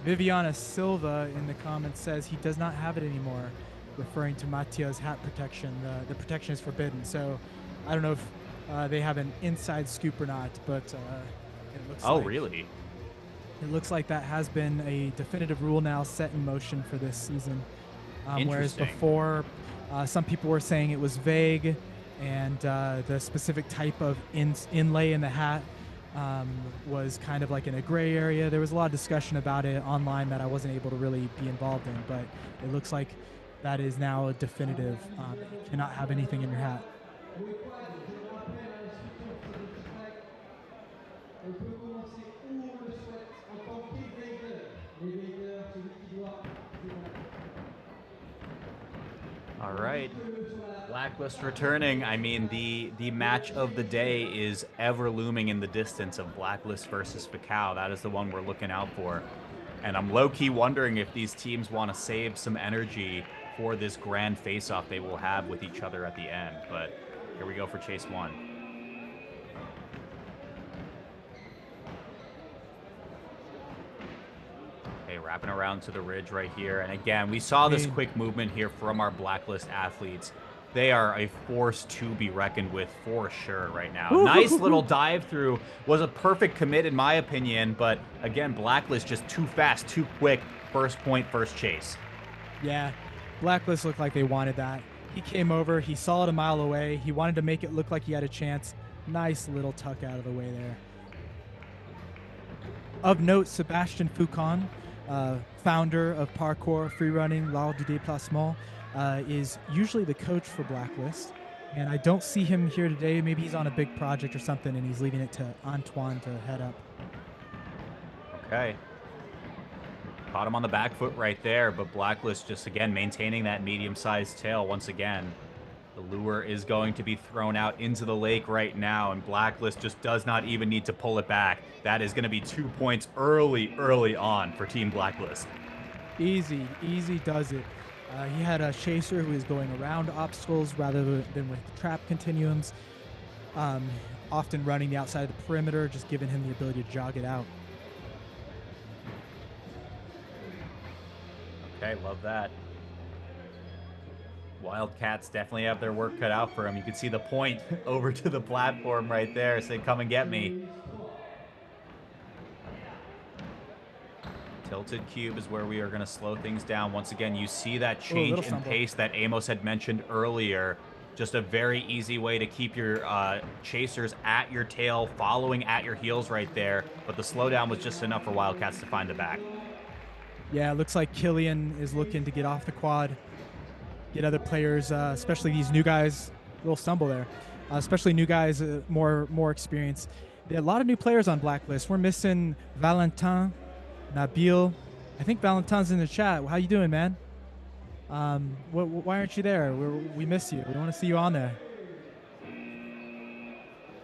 Viviana Silva in the comments says he does not have it anymore, referring to Matia's hat protection. The protection is forbidden. So I don't know if they have an inside scoop or not, but it looks Oh, like really? it looks like that has been a definitive rule now set in motion for this season. Whereas Interesting. before, some people were saying it was vague, and the specific type of inlay in the hat was kind of like in a gray area. There was a lot of discussion about it online that I wasn't able to really be involved in, but it looks like that is now a definitive. You cannot have anything in your hat. All right. Blacklist returning. I mean, the match of the day is ever looming in the distance of Blacklist versus Fakaw. That is the one we're looking out for. And I'm low-key wondering if these teams want to save some energy for this grand face-off they will have with each other at the end. But here we go for Chase 1. Okay, wrapping around to the ridge right here. And again, we saw this quick movement here from our Blacklist athletes. They are a force to be reckoned with for sure right now. Nice little dive through. Was a perfect commit in my opinion, but again, Blacklist just too fast, too quick. First point, first chase. Yeah, Blacklist looked like they wanted that. He came over, he saw it a mile away. He wanted to make it look like he had a chance. Nice little tuck out of the way there. Of note, Sebastian Foucault, founder of Parkour Freerunning L'Art du Déplacement, is usually the coach for Blacklist, and I don't see him here today. Maybe he's on a big project or something, and he's leaving it to Antoine to head up. Okay. Caught him on the back foot right there, but Blacklist just, again, maintaining that medium-sized tail once again. The lure is going to be thrown out into the lake right now, and Blacklist just does not even need to pull it back. That is going to be 2 points early on for Team Blacklist. Easy does it. He had a chaser who is going around obstacles rather than with trap continuums, often running the outside of the perimeter, just giving him the ability to jog it out. Okay, love that. Wildcats definitely have their work cut out for them. You can see the point over to the platform right there. Say, come and get me. Tilted cube is where we are going to slow things down. Once again, you see that change in pace that Amos had mentioned earlier. Just a very easy way to keep your chasers at your tail, following at your heels right there. But the slowdown was just enough for Wildcats to find the back. Yeah, it looks like Killian is looking to get off the quad, get other players, especially these new guys, a little stumble there, especially new guys, more experience. There are a lot of new players on Blacklist. We're missing Valentin, Nabil. I think Valentin's in the chat. How you doing, man? Why aren't you there? We miss you. We want to see you on there.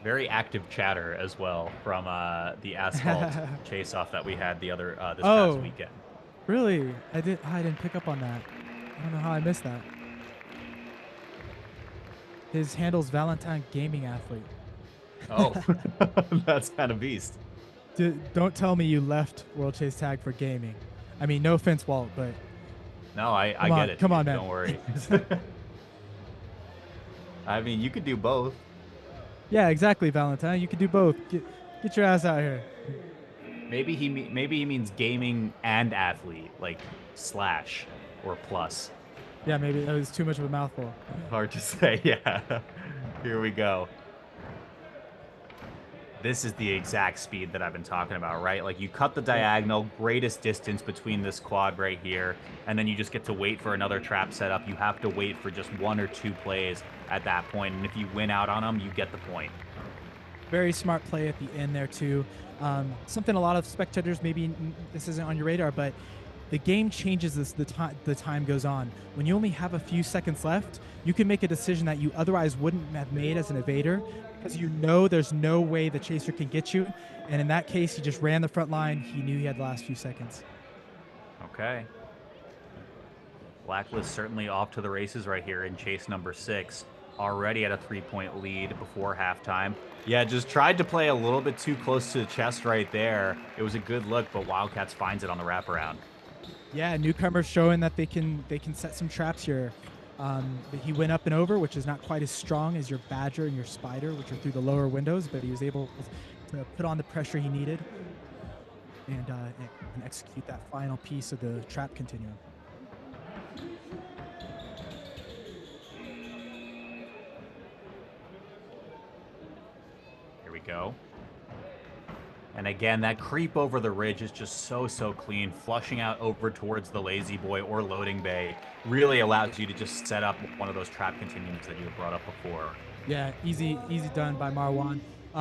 Very active chatter as well from the asphalt chase-off that we had this past weekend. Really? I didn't pick up on that. I don't know how I missed that. His handle's Valentine Gaming Athlete. Oh, that's kind of beast. Don't tell me you left World Chase Tag for gaming. I mean, no offense, Walt, but... No, I get it. Come on, man. Don't worry. I mean, you could do both. Yeah, exactly, Valentine. You could do both. Get your ass out here. Maybe he means gaming and athlete, like slash or plus. Yeah, maybe that was too much of a mouthful. Hard to say, yeah. Here we go. This is the exact speed that I've been talking about, right? Like you cut the diagonal, greatest distance between this quad right here, and then you just get to wait for another trap setup. You have to wait for just 1 or 2 plays at that point, and if you win out on them, you get the point. Very smart play at the end there too. Something a lot of spectators, maybe this isn't on your radar, but the game changes as the time goes on. When you only have a few seconds left, you can make a decision that you otherwise wouldn't have made as an evader, because you know there's no way the chaser can get you. And in that case, he just ran the front line. He knew he had the last few seconds. Okay. Blacklist certainly off to the races right here in chase number 6. already at a 3-point lead before halftime. Yeah, just tried to play a little bit too close to the chest right there. It was a good look, but Wildcats finds it on the wraparound. Yeah, newcomers showing that they can set some traps here. But he went up and over, which is not quite as strong as your Badger and your Spider, which are through the lower windows, but he was able to put on the pressure he needed and execute that final piece of the trap continuum. Here we go. And again, that creep over the ridge is just so clean. Flushing out over towards the lazy boy or loading bay really allows you to just set up one of those trap continuums that you had brought up before. Yeah, easy done by Marwan.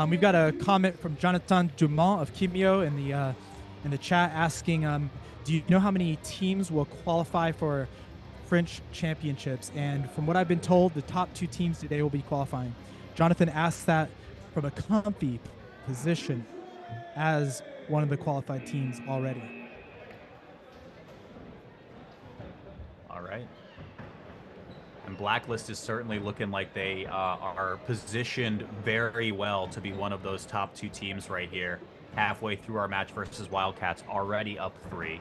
We've got a comment from Jonathan Dumont of Kimio in the chat asking, do you know how many teams will qualify for French championships? And from what I've been told, the top 2 teams today will be qualifying. Jonathan asks that from a comfy position as one of the qualified teams already. All right. And Blacklist is certainly looking like they are positioned very well to be one of those top 2 teams right here. Halfway through our match versus Wildcats, already up 3.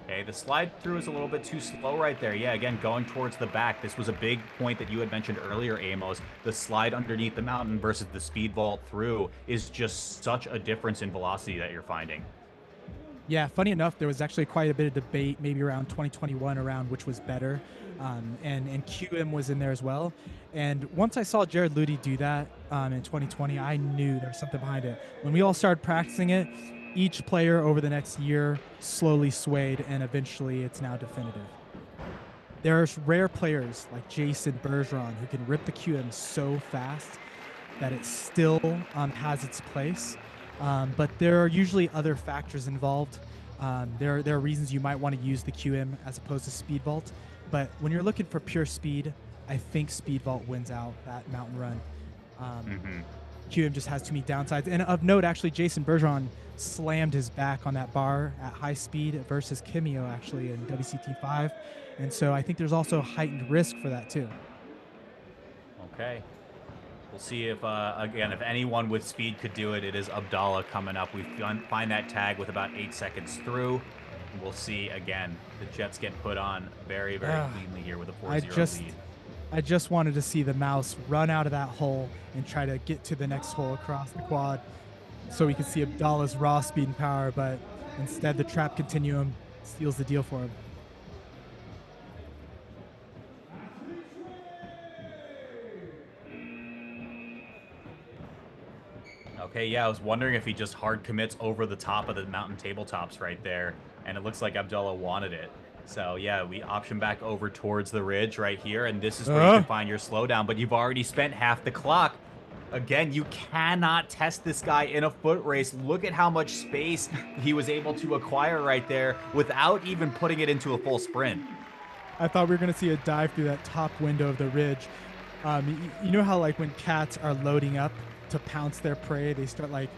Okay, the slide through is a little bit too slow right there. Yeah, again, going towards the back. This was a big point that you had mentioned earlier, Amos. The slide underneath the mountain versus the speed vault through is just such a difference in velocity that you're finding. Yeah, funny enough, there was actually quite a bit of debate maybe around 2021 around which was better. And QM was in there as well. And once I saw Jared Ludy do that in 2020, I knew there was something behind it. When we all started practicing it, each player over the next year slowly swayed, and eventually it's now definitive. There are rare players like Jason Bergeron who can rip the QM so fast that it still has its place. But there are usually other factors involved. There are reasons you might want to use the QM as opposed to Speed Vault. But when you're looking for pure speed, I think Speed Vault wins out that mountain run. QM just has too many downsides. And of note, actually, Jason Bergeron slammed his back on that bar at high speed versus Kimio actually in WCT5. And so I think there's also heightened risk for that too. Okay. We'll see if, again, if anyone with speed could do it, it is Abdallah coming up. We find that tag with about 8 seconds through. And we'll see, again, the Jets get put on very cleanly here with a 4-0 lead. I just wanted to see the mouse run out of that hole and try to get to the next hole across the quad so we can see Abdallah's raw speed and power, but instead the trap continuum steals the deal for him. Okay, yeah, I was wondering if he just hard commits over the top of the mountain tabletops right there, and it looks like Abdallah wanted it. So, yeah, we option back over towards the ridge right here, and this is where you can find your slowdown, but you've already spent half the clock. Again, you cannot test this guy in a foot race. Look at how much space he was able to acquire right there without even putting it into a full sprint. I thought we were going to see a dive through that top window of the ridge. You know how, like, when cats are loading up to pounce their prey, they start, like,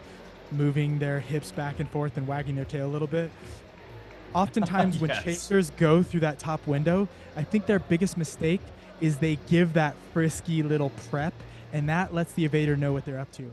moving their hips back and forth and wagging their tail a little bit? Oftentimes when chasers go through that top window, I think their biggest mistake is they give that frisky little prep, and that lets the evader know what they're up to.